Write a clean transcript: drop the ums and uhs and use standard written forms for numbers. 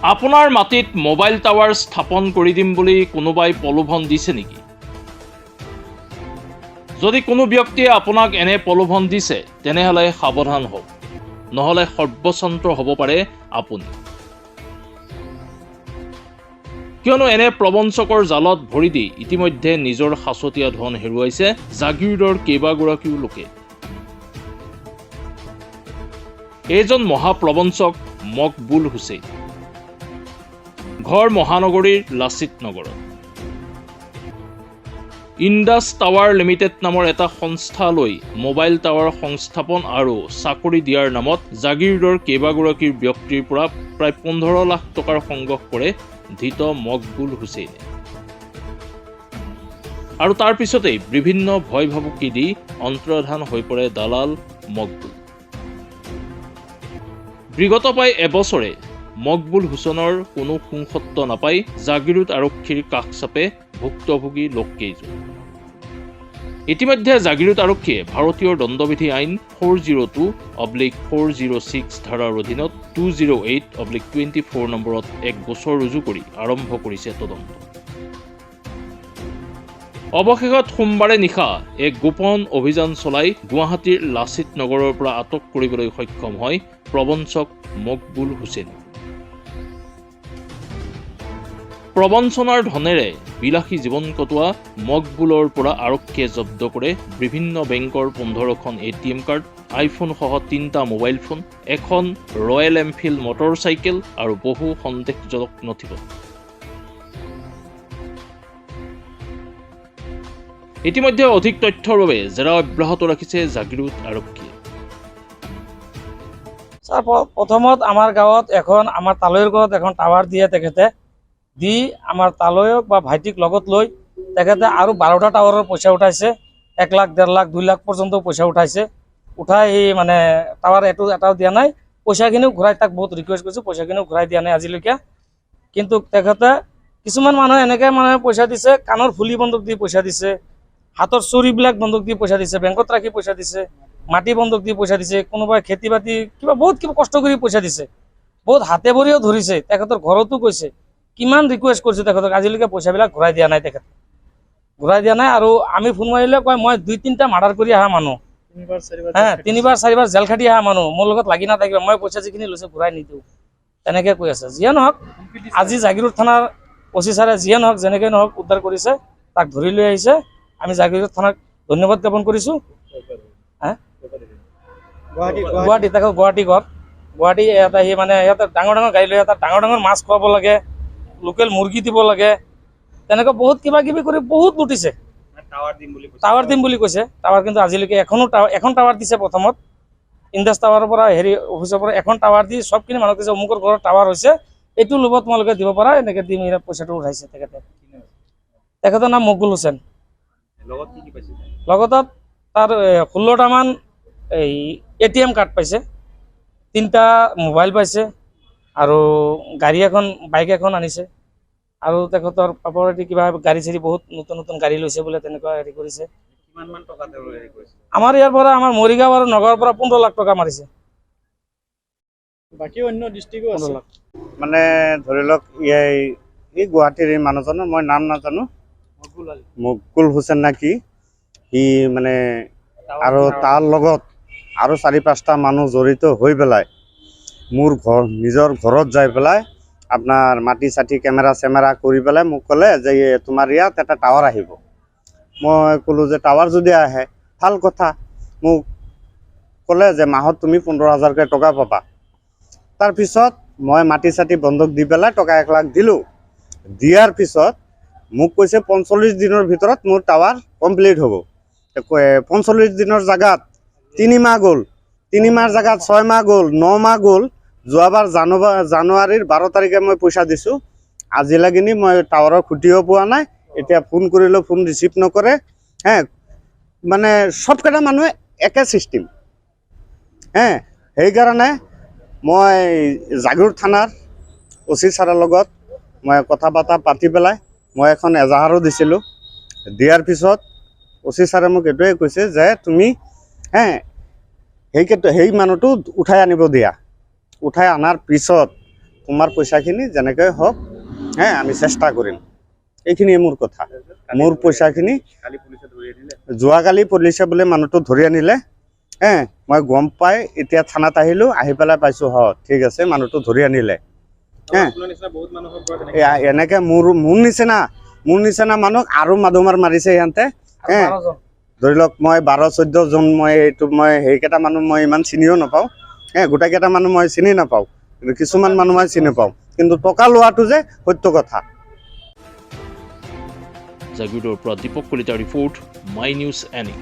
আপোনাৰ মাটিত mobile tower স্থাপন কৰি দিম বুলি কোনোবাই প্ৰলোভন দিছে নেকি? যদি কোনো ব্যক্তিয়ে আপোনাক এনে প্ৰলোভন দিছে তেনেহ'লে সাৱধান হওক, নহ'লে সৰ্বস্বান্ত হ'ব পাৰে আপুনি। কিয়নো এনে প্ৰবঞ্চকৰ জালত ভৰি দি ইতিমধ্যে নিজৰ সাঁচতীয়া ধন হেৰুৱাইছে জাগিৰোডৰ কেইবাগৰাকীও লোকে। এইজন মহাপ্ৰবঞ্চক মকবুল হুছেইন। ঘৰ মহানগৰীৰ লাচিত নগৰত। ইণ্ডাছ টাৱাৰ লিমিটেড নামৰ এটা সংস্থালৈ মোবাইল টাৱাৰ সংস্থাপন আৰু চাকৰি দিয়াৰ নামত জাগিৰোডৰ কেইবাগৰাকীৰ ব্যক্তিৰ পৰা প্ৰায় 15 লাখ টকাৰ সংগ্ৰহ কৰে ধৃত মকবুল হুছেইনে। আৰু তাৰ পিছতেই বিভিন্ন ভয় ভাবুকি দি অন্তৰ্ধান হৈ পৰে দালাল মকবুল। বিগত প্ৰায় এবছৰে মকবুল হুছেইনৰ কোনো সুংসত্ব নাপাই জাগিৰোড আৰক্ষীৰ কাষ চাপে ভুক্তভোগী লোককেইজন। ইতিমধ্যে জাগিৰোড আৰক্ষীয়ে ভাৰতীয় দণ্ডবিধি আইন 402/406 ধাৰাৰ অধীনত 208/24 নম্বৰত এক গোচৰ ৰুজু কৰি আৰম্ভ কৰিছে তদন্ত। অৱশেষত সোমবাৰে নিশা এক গোপন অভিযান চলাই গুৱাহাটীৰ লাচিত নগৰৰ পৰা আটক কৰিবলৈ সক্ষম হয় প্ৰবঞ্চক মকবুল হুছেইন। প্ৰবঞ্চনাৰ ধনেৰে বিলাসী জীৱন কটোৱা মকবুলৰ পৰা আৰক্ষীয়ে জব্দ কৰে বিভিন্ন বেংকৰ 15খন ATM কাৰ্ড, আইফোন সহ 3টা মোবাইল ফোন, এখন ৰয়েল এনফিল্ড মটৰ চাইকেল আৰু বহু সন্দেহজনক নথিপত্ৰ। ইতিমধ্যে অধিক তথ্যৰ বাবে জেৰা অব্যাহত ৰাখিছে জাগিৰোড আৰক্ষীয়ে। প্ৰথমত আমাৰ গাঁৱত এখন আমাৰ তালৈৰ ঘৰত এখন টাৱাৰ দিয়ে তেখেতে দি আমাৰ তালৈক বা ভাইটিক লগত লৈ তেখেতে আৰু 12টা টাৱাৰৰ পইচা উঠাইছে। 1 লাখ, 1.5 লাখ, 2 লাখ পৰ্যন্ত পইচা উঠাইছে। উঠাই মানে টাৱাৰ এটাও দিয়া নাই। পইচাখিনিও ঘূৰাই তাক বহুত ৰিকুৱেষ্ট কৰিছোঁ, পইচাখিনিও ঘূৰাই দিয়া নাই আজিলৈকে। কিন্তু তেখেতে কিছুমান মানুহে এনেকৈ পইচা দিছে, কাণৰ ফুলি বন্ধক দি পইচা দিছে, হাতৰ চুৰিবিলাক বন্ধক দি পইচা দিছে, বেংকত ৰাখি পইচা দিছে, মাটি বন্ধক দি পইচা দিছে, কোনোবাই খেতি বাতি বহুত কষ্ট কৰি পইচা দিছে, বহুত হাতে ভৰিও ধৰিছে, তেখেতৰ ঘৰতো গৈছে। কিমান ৰিকুৱেষ্ট কৰিছোঁ তেখেতক, আজিলৈকে পইচাবিলাক ঘূৰাই দিয়া নাই। তেখেতে ঘূৰাই দিয়া নাই। আৰু আমি ফোন মাৰিলে কয় মই 2-3টা মাৰ্ডাৰ কৰি অহা মানুহ, 3-4বাৰ জেল খাটি অহা মানুহ, মোৰ লগত লাগি নাথাকিব, মই পইচা যিখিনি লৈছে ঘূৰাই নিদিওঁ, তেনেকৈ কৈ আছে। যিয়ে নহওক আজি জাগিৰোড থানাৰ OC ছাৰে যিয়ে নহওক যেনেকৈ নহওক উদ্ধাৰ কৰিছে, তাক ধৰি লৈ আহিছে। আমি জাগিৰোড থানাক ধন্যবাদ জ্ঞাপন কৰিছোঁ। গুৱাহাটী তাকে গুৱাহাটী ঘৰ গুৱাহাটী এটা সি ইয়াতে ডাঙৰ গাড়ী লৈ তাত ডাঙৰ মাছ খুৱাব লাগে, লোকেল মুৰ্গী দিব লাগে, তেনেকৈ বহুত কিবা কিবি কৰি বহুত লুটিছে। টাৱাৰ দিম বুলি কৈছে। টাৱাৰ কিন্তু আজিলৈকে এখন টাৱাৰ দিছে। প্ৰথমত ইণ্ডাছ টাৱাৰৰ পৰা অফিচৰ পৰা এখন টাৱাৰ দি চবখিনি মানুহ কৈছে অমুকৰ ঘৰত টাৱাৰ হৈছে, এইটো লোভত তোমালোকে দিব পাৰা, এনেকৈ দি পইচাটো উঠাইছে তেখেতৰ নাম মকবুল হুছেইন। লগত তাৰ 16টামান ATM কাৰ্ড পাইছে, 3টা মোবাইল পাইছে, আৰু গাড়ী এখন বাইক এখন আনিছে। আৰু তেখেতৰ প্ৰপাৰ্টি কিবা গাড়ী চাড়ী বহুত নতুন গাড়ী লৈছে বোলে, তেনেকুৱা কৰিছে। আমাৰ ইয়াৰ পৰা আমাৰ মৰিগাঁও আৰু নগাঁৱৰ পৰা 15 লাখ টকা মাৰিছে। বাকী অন্য ডিষ্ট্ৰিক্টো আছে। ধৰি লওক এই গুৱাহাটীৰ এই মানুহজনৰ মই নাম নাজানো, মকবুল হুছেইন না কি, সি আৰু তাৰ লগত আৰু 4-5টা মানুহ জড়িত হৈ পেলাই মোৰ নিজৰ ঘৰত যাই পেলাই আপোনাৰ মাটি চাটি কেমেৰা চেমেৰা কৰি পেলাই মোক ক'লে যে তোমাৰ ইয়াত এটা টাৱাৰ আহিব। মই ক'লোঁ যে টাৱাৰ যদি আহে ভাল কথা। মোক ক'লে যে মাহত তুমি 15,000কৈ টকা পাবা। তাৰপিছত মই মাটি চাটি বন্ধক দি পেলাই টকা 1 লাখ দিলোঁ। দিয়াৰ পিছত মোক কৈছে 45 দিনৰ ভিতৰত মোৰ টাৱাৰ কমপ্লিট হ'ব। 45 দিনৰ জাগাত 3 মাহ গ'ল, 3 মাহৰ জাগাত 6 মাহ গ'ল, 9 মাহ গ'ল। যোৱাবাৰ জানুৱাৰীৰ 12 তাৰিখে মই পইচা দিছোঁ। আজিলৈকে মই টাৱাৰৰ খুঁটিও পোৱা নাই। এতিয়া ফোন কৰিলেও ফোন ৰিচিভ নকৰে। চবকেইটা মানুহে একে চিষ্টেম। সেইকাৰণে মই জাগিৰোড থানাৰ OC ছাৰৰ লগত মই কথা বতৰা পাতি পেলাই মই এখন এজাহাৰো দিছিলোঁ। দিয়াৰ পিছত OC ছাৰে মোক এইটোৱে কৈছে যে তুমি সেই মানুহটো উঠাই আনিব দিয়া। উঠাই অনাৰ পিছত তোমাৰ পইচাখিনি যেনেকৈ হওক আমি চেষ্টা কৰিম এইখিনিয়ে মোৰ কথা মোৰ পইচাখিনি যোৱাকালি পুলিচে বোলে মানুহটো ধৰি আনিলে মই গম পাই এতিয়া থানাত আহিলোঁ আহি পেলাই পাইছোঁ ঠিক আছে মানুহটো ধৰি আনিলে এনেকৈ মোৰ নিচিনা মানুহক আৰু মাধুমাৰ মাৰিছে সিহঁতে ধৰি লওক মই 12-14 জন মই সেইকেইটা মানুহ মই ইমান চিনিও নাপাওঁ গোটেইকেইটা মানুহ মই চিনি নাপাওঁ কিন্তু কিছুমান মানুহ মই চিনি পাওঁ কিন্তু টকা লোৱাটো যে সত্য কথা জাগিৰোডৰ পৰা দীপক কলিতাৰ ৰিপৰ্ট মাই নিউজ এনি